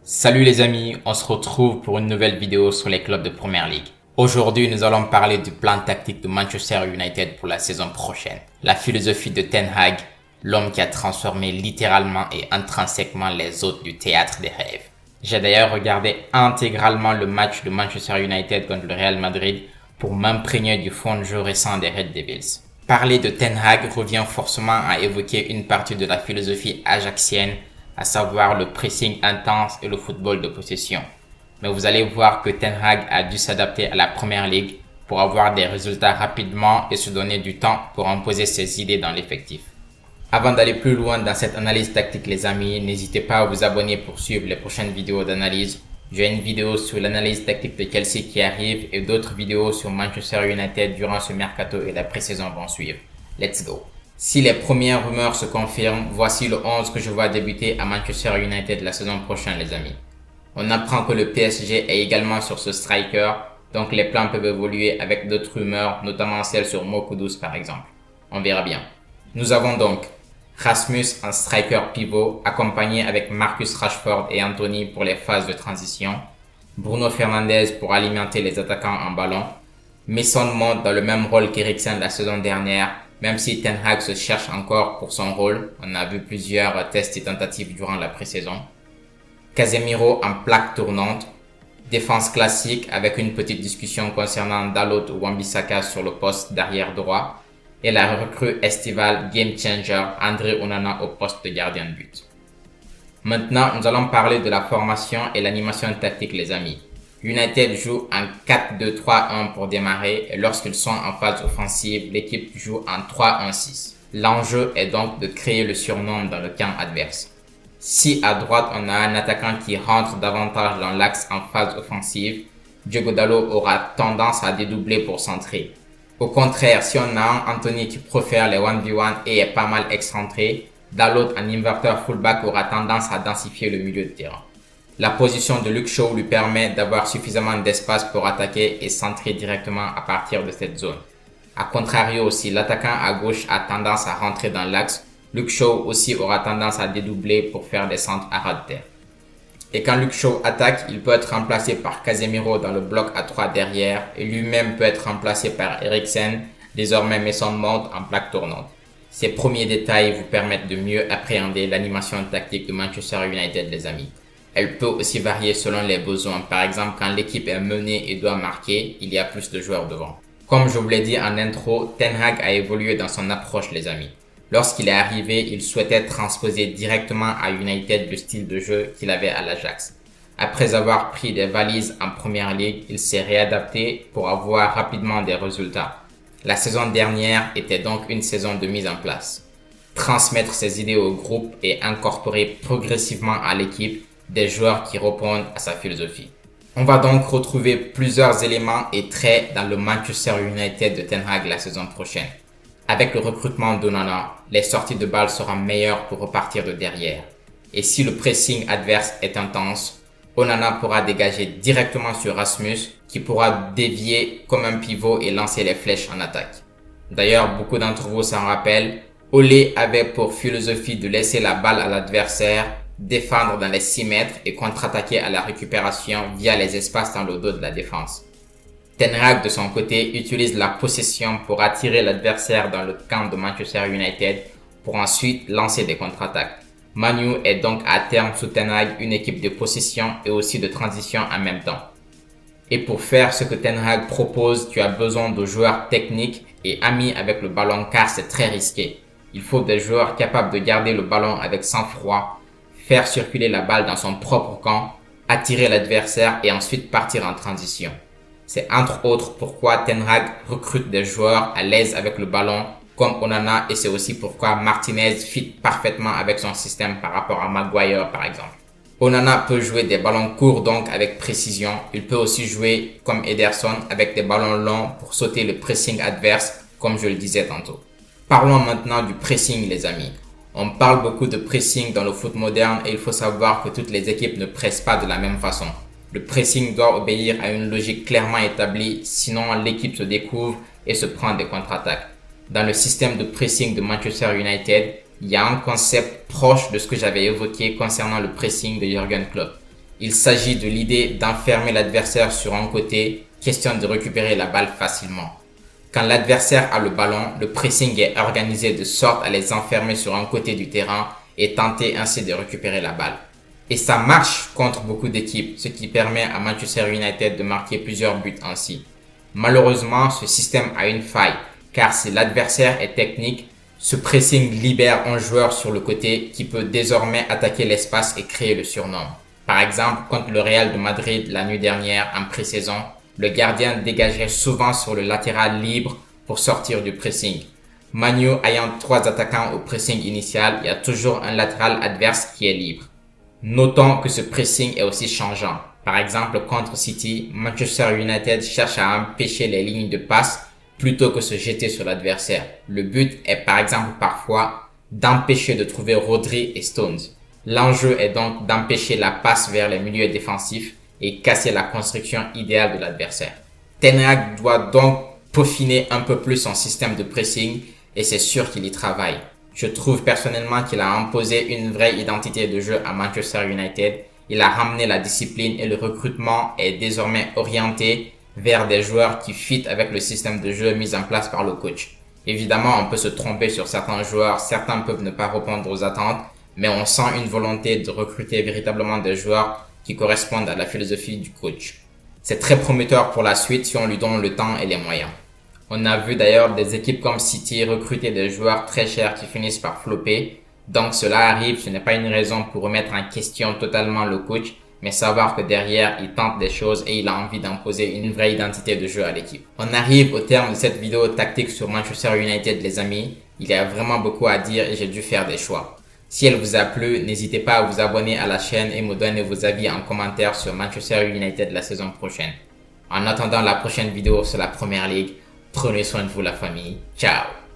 Salut les amis, on se retrouve pour une nouvelle vidéo sur les clubs de Première Ligue. Aujourd'hui, nous allons parler du plan tactique de Manchester United pour la saison prochaine. La philosophie de Ten Hag, l'homme qui a transformé littéralement et intrinsèquement les hôtes du théâtre des rêves. J'ai d'ailleurs regardé intégralement le match de Manchester United contre le Real Madrid pour m'imprégner du fond de jeu récent des Red Devils. Parler de Ten Hag revient forcément à évoquer une partie de la philosophie ajaxienne, à savoir le pressing intense et le football de possession. Mais vous allez voir que Ten Hag a dû s'adapter à la Première Ligue pour avoir des résultats rapidement et se donner du temps pour imposer ses idées dans l'effectif. Avant d'aller plus loin dans cette analyse tactique les amis, n'hésitez pas à vous abonner pour suivre les prochaines vidéos d'analyse. J'ai une vidéo sur l'analyse tactique de Chelsea qui arrive et d'autres vidéos sur Manchester United durant ce mercato et la pré-saison vont suivre. Let's go! Si les premières rumeurs se confirment, voici le 11 que je vois débuter à Manchester United la saison prochaine les amis. On apprend que le PSG est également sur ce striker, donc les plans peuvent évoluer avec d'autres rumeurs, notamment celles sur Mo Kudus par exemple. On verra bien. Nous avons donc Rasmus en striker pivot, accompagné avec Marcus Rashford et Anthony pour les phases de transition, Bruno Fernandes pour alimenter les attaquants en ballon, Mason Mount dans le même rôle qu'Eriksen la saison dernière, même si Ten Hag se cherche encore pour son rôle, on a vu plusieurs tests et tentatives durant la pré-saison. Casemiro en plaque tournante, défense classique avec une petite discussion concernant Dalot ou Wan-Bissaka sur le poste d'arrière droit, et la recrue estivale game changer André Onana au poste de gardien de but. Maintenant, nous allons parler de la formation et l'animation tactique les amis. United joue en 4-2-3-1 pour démarrer et lorsqu'ils sont en phase offensive, l'équipe joue en 3-1-6. L'enjeu est donc de créer le surnombre dans le camp adverse. Si à droite on a un attaquant qui rentre davantage dans l'axe en phase offensive, Diogo Dalot aura tendance à dédoubler pour centrer. Au contraire, si on a un Anthony qui préfère les 1v1 et est pas mal excentré, Dalot en inverteur fullback aura tendance à densifier le milieu de terrain. La position de Luke Shaw lui permet d'avoir suffisamment d'espace pour attaquer et centrer directement à partir de cette zone. A contrario, si l'attaquant à gauche a tendance à rentrer dans l'axe, Luke Shaw aussi aura tendance à dédoubler pour faire des centres à ras de terre. Et quand Luke Shaw attaque, il peut être remplacé par Casemiro dans le bloc à 3 derrière et lui-même peut être remplacé par Eriksen, désormais Mason Mount en plaque tournante. Ces premiers détails vous permettent de mieux appréhender l'animation tactique de Manchester United les amis. Elle peut aussi varier selon les besoins. Par exemple, quand l'équipe est menée et doit marquer, il y a plus de joueurs devant. Comme je vous l'ai dit en intro, Ten Hag a évolué dans son approche les amis. Lorsqu'il est arrivé, il souhaitait transposer directement à United le style de jeu qu'il avait à l'Ajax. Après avoir pris des valises en Première Ligue, il s'est réadapté pour avoir rapidement des résultats. La saison dernière était donc une saison de mise en place. Transmettre ses idées au groupe et incorporer progressivement à l'équipe des joueurs qui répondent à sa philosophie. On va donc retrouver plusieurs éléments et traits dans le Manchester United de Ten Hag la saison prochaine. Avec le recrutement d'Onana, les sorties de balles seront meilleures pour repartir de derrière. Et si le pressing adverse est intense, Onana pourra dégager directement sur Rasmus qui pourra dévier comme un pivot et lancer les flèches en attaque. D'ailleurs, beaucoup d'entre vous s'en rappellent, Ole avait pour philosophie de laisser la balle à l'adversaire, défendre dans les 6 mètres et contre-attaquer à la récupération via les espaces dans le dos de la défense. Ten Hag de son côté utilise la possession pour attirer l'adversaire dans le camp de Manchester United pour ensuite lancer des contre-attaques. Manu est donc à terme sous Ten Hag une équipe de possession et aussi de transition en même temps. Et pour faire ce que Ten Hag propose, tu as besoin de joueurs techniques et amis avec le ballon car c'est très risqué. Il faut des joueurs capables de garder le ballon avec sang-froid, faire circuler la balle dans son propre camp, attirer l'adversaire et ensuite partir en transition. C'est entre autres pourquoi Ten Hag recrute des joueurs à l'aise avec le ballon comme Onana et c'est aussi pourquoi Martinez fit parfaitement avec son système par rapport à Maguire par exemple. Onana peut jouer des ballons courts donc avec précision. Il peut aussi jouer comme Ederson avec des ballons longs pour sauter le pressing adverse comme je le disais tantôt. Parlons maintenant du pressing les amis. On parle beaucoup de pressing dans le foot moderne et il faut savoir que toutes les équipes ne pressent pas de la même façon. Le pressing doit obéir à une logique clairement établie, sinon l'équipe se découvre et se prend des contre-attaques. Dans le système de pressing de Manchester United, il y a un concept proche de ce que j'avais évoqué concernant le pressing de Jürgen Klopp. Il s'agit de l'idée d'enfermer l'adversaire sur un côté, question de récupérer la balle facilement. Quand l'adversaire a le ballon, le pressing est organisé de sorte à les enfermer sur un côté du terrain et tenter ainsi de récupérer la balle. Et ça marche contre beaucoup d'équipes, ce qui permet à Manchester United de marquer plusieurs buts ainsi. Malheureusement, ce système a une faille, car si l'adversaire est technique, ce pressing libère un joueur sur le côté qui peut désormais attaquer l'espace et créer le surnombre. Par exemple, contre le Real de Madrid la nuit dernière en pré-saison, le gardien dégageait souvent sur le latéral libre pour sortir du pressing. Man U ayant 3 attaquants au pressing initial, il y a toujours un latéral adverse qui est libre. Notons que ce pressing est aussi changeant. Par exemple, contre City, Manchester United cherche à empêcher les lignes de passe plutôt que se jeter sur l'adversaire. Le but est par exemple parfois d'empêcher de trouver Rodri et Stones. L'enjeu est donc d'empêcher la passe vers les milieux défensifs et casser la construction idéale de l'adversaire. Ten Hag doit donc peaufiner un peu plus son système de pressing et c'est sûr qu'il y travaille. Je trouve personnellement qu'il a imposé une vraie identité de jeu à Manchester United. Il a ramené la discipline et le recrutement est désormais orienté vers des joueurs qui fit avec le système de jeu mis en place par le coach. Évidemment, on peut se tromper sur certains joueurs, certains peuvent ne pas répondre aux attentes, mais on sent une volonté de recruter véritablement des joueurs qui correspondent à la philosophie du coach. C'est très prometteur pour la suite si on lui donne le temps et les moyens. On a vu d'ailleurs des équipes comme City recruter des joueurs très chers qui finissent par flopper. Donc cela arrive, ce n'est pas une raison pour remettre en question totalement le coach, mais savoir que derrière, il tente des choses et il a envie d'imposer une vraie identité de jeu à l'équipe. On arrive au terme de cette vidéo tactique sur Manchester United les amis. Il y a vraiment beaucoup à dire et j'ai dû faire des choix. Si elle vous a plu, n'hésitez pas à vous abonner à la chaîne et me donner vos avis en commentaire sur Manchester United la saison prochaine. En attendant la prochaine vidéo sur la Première Ligue, prenez soin de vous la famille. Ciao!